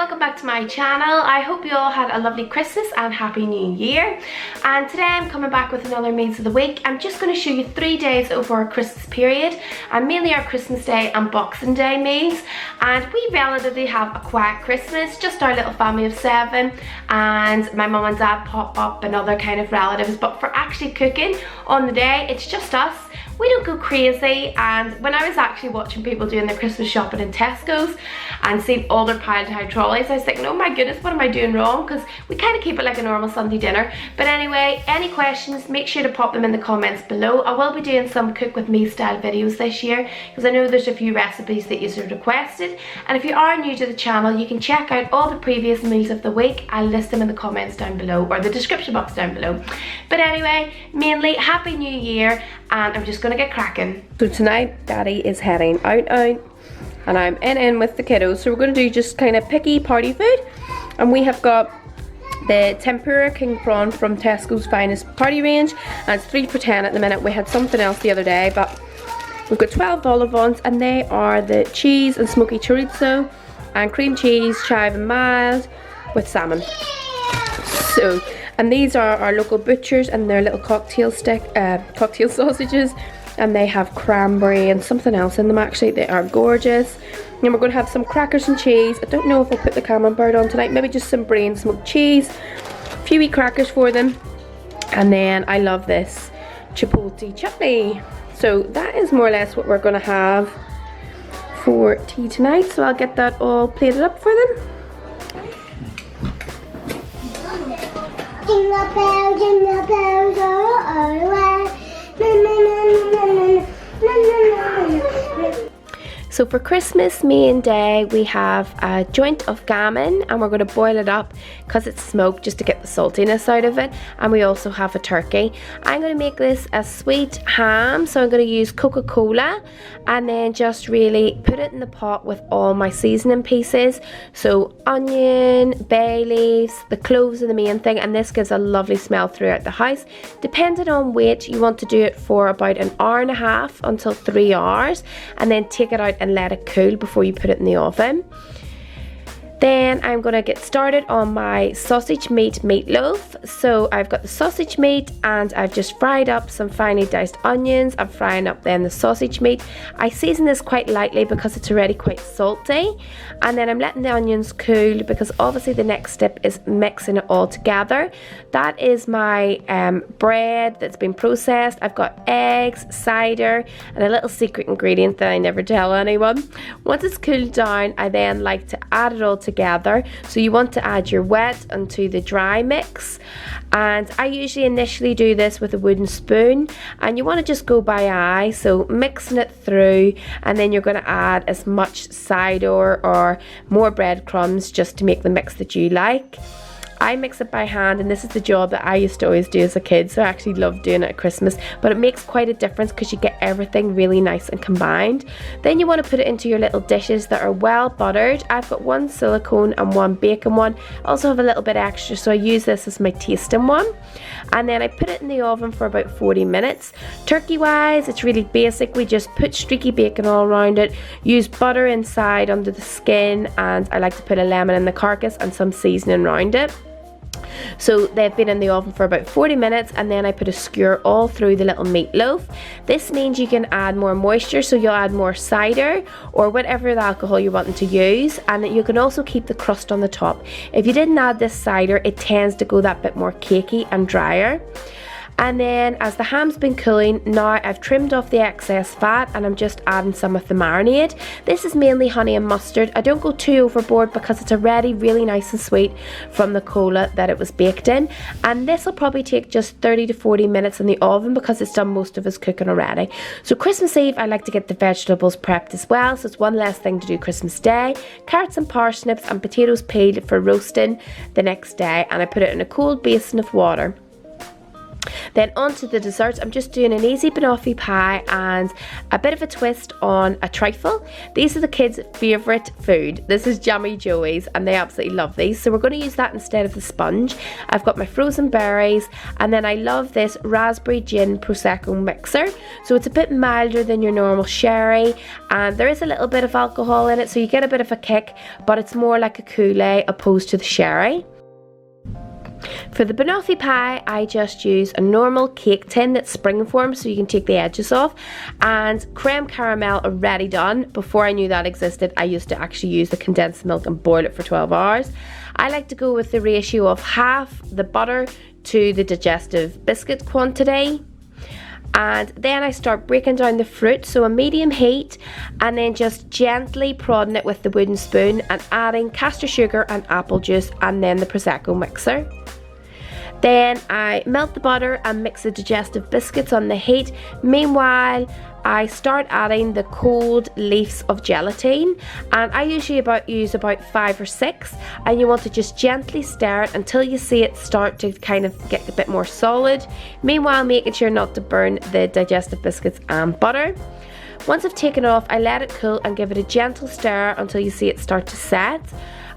welcome back to my channel. I hope you all had a lovely Christmas and Happy New Year. And today I'm coming back with another meals of the week. I'm just going to show you 3 days over our Christmas period, and mainly our Christmas Day and Boxing Day meals. And we relatively have a quiet Christmas, just our little family of 7, and my mum and dad pop up and other kind of relatives. But for actually cooking on the day, it's just us. We don't go crazy. And when I was actually watching people doing their Christmas shopping in Tesco's and seeing all their piled high trolleys, I was thinking, oh my goodness, what am I doing wrong? Because we kind of keep it like a normal Sunday dinner. But anyway, any questions, make sure to pop them in the comments below. I will be doing some cook with me style videos this year, because I know there's a few recipes that you have requested. And if you are new to the channel, you can check out all the previous meals of the week. I'll list them in the comments down below, or the description box down below. But anyway, mainly Happy New Year, and I'm just gonna get cracking. So tonight Daddy is heading out and I'm in with the kiddos, so we're gonna do just kind of picky party food. And we have got the tempura king prawn from Tesco's Finest party range, and it's 3 for $10 at the minute. We had something else the other day, but we've got 12 vol au vents, and they are the cheese and smoky chorizo and cream cheese, chive and mild with salmon. So, and these are our local butchers, and they're little cocktail sausages, and they have cranberry and something else in them. Actually, they are gorgeous. And then we're going to have some crackers and cheese. I don't know if I'll put the camembert on tonight, maybe just some brie and smoked cheese, a few wee crackers for them, and then I love this chipotle chutney. So that is more or less what we're going to have for tea tonight, so I'll get that all plated up for them. Jingle bells all around. Na, na, na, na, na, na, na, na, na. So for Christmas, me and Day, we have a joint of gammon, and we're going to boil it up because it's smoked just to get the saltiness out of it. And we also have a turkey. I'm going to make this a sweet ham, so I'm going to use Coca-Cola and then just really put it in the pot with all my seasoning pieces. So onion, bay leaves, the cloves are the main thing, and this gives a lovely smell throughout the house. Depending on weight, you want to do it for about an hour and a half until 3 hours, and then take it out and let it cool before you put it in the oven. Then I'm going to get started on my sausage meat meatloaf. So I've got the sausage meat, and I've just fried up some finely diced onions. I'm frying up then the sausage meat. I season this quite lightly because it's already quite salty. And then I'm letting the onions cool, because obviously the next step is mixing it all together. That is my bread that's been processed. I've got eggs, cider, and a little secret ingredient that I never tell anyone. Once it's cooled down, I then like to add it all together. So you want to add your wet onto the dry mix, and I usually initially do this with a wooden spoon, and you want to just go by eye, so mixing it through, and then you're going to add as much cider or more breadcrumbs just to make the mix that you like. I mix it by hand, and this is the job that I used to always do as a kid, so I actually love doing it at Christmas. But it makes quite a difference because you get everything really nice and combined. Then you want to put it into your little dishes that are well buttered. I've got 1 silicone and 1 bacon one. I also have a little bit extra, so I use this as my tasting one. And then I put it in the oven for about 40 minutes. Turkey wise, it's really basic. We just put streaky bacon all around it, use butter inside under the skin, and I like to put a lemon in the carcass and some seasoning around it. So they've been in the oven for about 40 minutes, and then I put a skewer all through the little meatloaf. This means you can add more moisture, so you'll add more cider or whatever the alcohol you're wanting to use, and you can also keep the crust on the top. If you didn't add this cider, it tends to go that bit more cakey and drier. And then as the ham's been cooling, now I've trimmed off the excess fat, and I'm just adding some of the marinade. This is mainly honey and mustard. I don't go too overboard because it's already really nice and sweet from the cola that it was baked in. And this will probably take just 30 to 40 minutes in the oven because it's done most of its cooking already. So Christmas Eve, I like to get the vegetables prepped as well, so it's one less thing to do Christmas Day. Carrots and parsnips and potatoes peeled for roasting the next day, and I put it in a cold basin of water. Then on to the desserts. I'm just doing an easy banoffee pie and a bit of a twist on a trifle. These are the kids' favourite food. This is Jammy Joey's and they absolutely love these. So we're going to use that instead of the sponge. I've got my frozen berries and then I love this raspberry gin prosecco mixer. So it's a bit milder than your normal sherry and there is a little bit of alcohol in it, so you get a bit of a kick, but it's more like a Kool-Aid opposed to the sherry. For the banoffee pie, I just use a normal cake tin that's spring form so you can take the edges off, and creme caramel already done. Before I knew that existed, I used to actually use the condensed milk and boil it for 12 hours. I like to go with the ratio of half the butter to the digestive biscuit quantity. And then I start breaking down the fruit, so a medium heat, and then just gently prodding it with the wooden spoon and adding caster sugar and apple juice and then the prosecco mixer. Then I melt the butter and mix the digestive biscuits on the heat. Meanwhile, I start adding the cold leaves of gelatin, and I usually use about 5 or 6, and you want to just gently stir it until you see it start to kind of get a bit more solid. Meanwhile, making sure not to burn the digestive biscuits and butter. Once I've taken it off, I let it cool and give it a gentle stir until you see it start to set.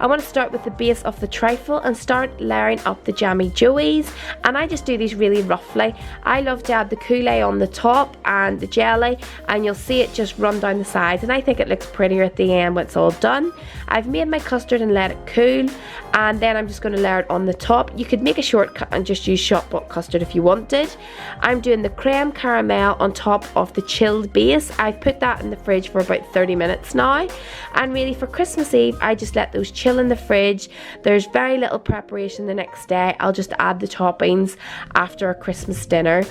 I want to start with the base of the trifle and start layering up the Jammy Joey's, and I just do these really roughly. I love to add the Kool-Aid on the top and the jelly, and you'll see it just run down the sides, and I think it looks prettier at the end when it's all done. I've made my custard and let it cool, and then I'm just going to layer it on the top. You could make a shortcut and just use shot bought custard if you wanted. I'm doing the creme caramel on top of the chilled base. I've put that in the fridge for about 30 minutes now, and really for Christmas Eve I just let those chill in the fridge. There's very little preparation the next day. I'll just add the toppings after a Christmas dinner,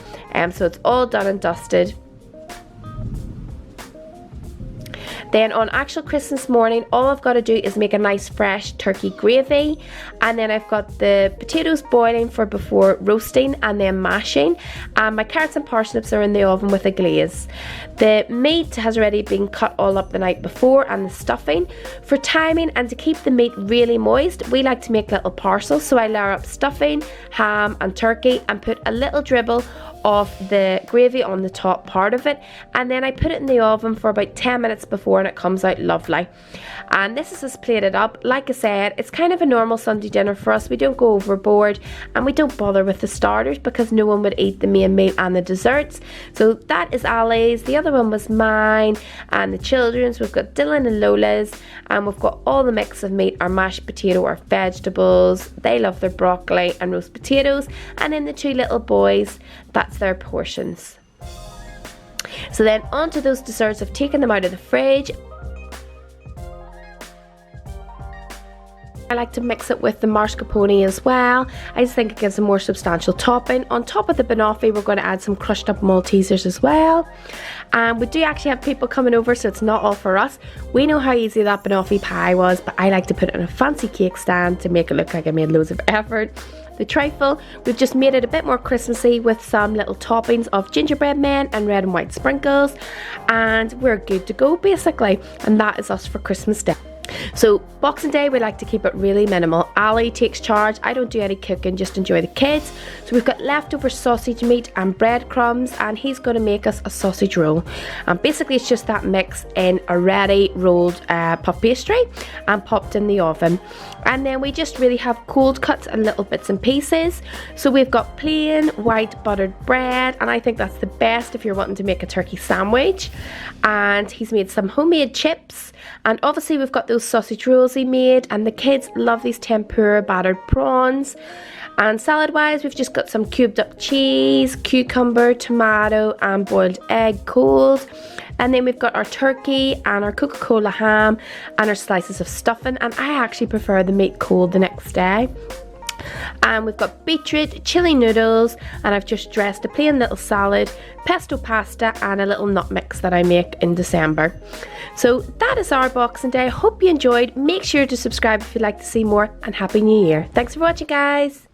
so it's all done and dusted. Then on actual Christmas morning, all I've got to do is make a nice fresh turkey gravy, and then I've got the potatoes boiling for before roasting and then mashing, and my carrots and parsnips are in the oven with a glaze. The meat has already been cut all up the night before, and the stuffing. For timing and to keep the meat really moist, we like to make little parcels, so I layer up stuffing, ham and turkey and put a little dribble of the gravy on the top part of it, and then I put it in the oven for about 10 minutes before, and it comes out lovely. And this is just plated up. Like I said, it's kind of a normal Sunday dinner for us. We don't go overboard and we don't bother with the starters because no one would eat the main meal and the desserts. So that is Ali's, the other one was mine, and the children's. We've got Dylan and Lola's, and we've got all the mix of meat, our mashed potato, our vegetables. They love their broccoli and roast potatoes, and then the two little boys, that's their portions. So then onto those desserts. I've taken them out of the fridge. I like to mix it with the mascarpone as well. I just think it gives a more substantial topping. On top of the banoffee, we're going to add some crushed up Maltesers as well. And we do actually have people coming over, so it's not all for us. We know how easy that banoffee pie was, but I like to put it on a fancy cake stand to make it look like I made loads of effort. The trifle, we've just made it a bit more Christmassy with some little toppings of gingerbread men and red and white sprinkles, and we're good to go basically. And that is us for Christmas Day. So Boxing Day, we like to keep it really minimal. Ali takes charge. I don't do any cooking, just enjoy the kids. So we've got leftover sausage meat and breadcrumbs, and he's going to make us a sausage roll. And basically it's just that mix in a ready rolled puff pastry and popped in the oven. And then we just really have cold cuts and little bits and pieces. So we've got plain white buttered bread, and I think that's the best if you're wanting to make a turkey sandwich. And he's made some homemade chips, and obviously we've got those sausage rolls he made, and the kids love these tempura battered prawns. And salad wise, we've just got some cubed up cheese, cucumber, tomato and boiled egg cold. And then we've got our turkey and our Coca-Cola ham and our slices of stuffing, and I actually prefer the meat cold the next day. And we've got beetroot, chili noodles, and I've just dressed a plain little salad, pesto pasta and a little nut mix that I make in December. So that is our Boxing Day. Hope you enjoyed. Make sure to subscribe if you'd like to see more, and Happy New Year. Thanks for watching, guys.